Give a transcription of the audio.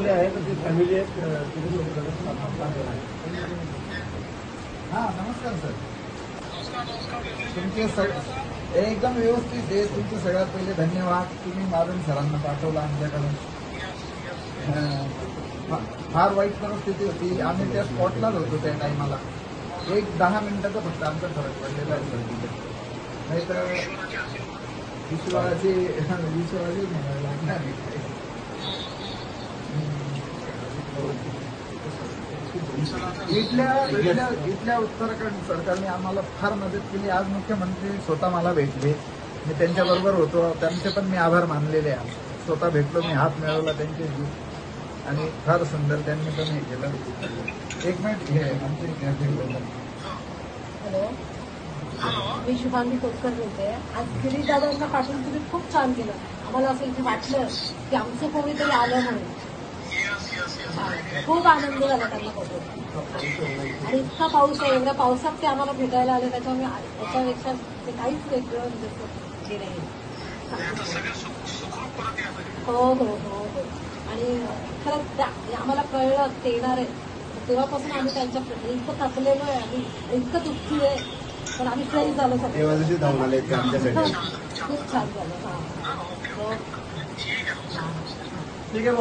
आहे तर ती फॅमिली आहेत हां नमस्कार सर. तुमचे एकदम व्यवस्थित आहे. तुमचं सगळ्यात पहिले धन्यवाद. तुम्ही मारून सरांना पाठवलं आमच्याकडून. फार वाईट परिस्थिती होती. आम्ही त्या स्पॉटलाच होतो त्या टायमाला. 10 मिनिटाचा फक्त आमचा फरक पडलेला आहे सर तिथे. नाहीतर विश्वाची म्हणायला लागणार. इथल्या उत्तराखंड सरकारने आम्हाला फार मदत केली. आज मुख्यमंत्री स्वतः मला भेटले. मी त्यांच्याबरोबर होतो. त्यांचे पण मी आभार मानलेले आहे. स्वतः भेटलो, मी हात मिळवला त्यांच्याशी आणि फार सुंदर त्यांनी पण हे केलं. एक मिनिट हे आमचे हॅलो, मी शुभांगी कोतकर बोलते. आज गिरीश दादांना पाठवून तुम्ही खूप छान केलं. आम्हाला असं इथे वाटलं की आमचं कोणीतरी आलं म्हणून. खूप आनंद झाला त्यांना बघून. आणि इतका पाऊस आहे, एवढ्या पावसात ते आम्हाला भेटायला आले. त्याच्यामुळे त्याच्यापेक्षा ते काहीच वेगळं हे नाही. हो हो हो हो. आणि खरंच आम्हाला कळलं ते येणार आहे तेव्हापासून आम्ही त्यांच्या इतकं थकलेलो आहे आम्ही, इतकं दुःखी आहे. पण आम्ही फ्रेश झालो सगळं. खूप छान झालं. ठीक आहे.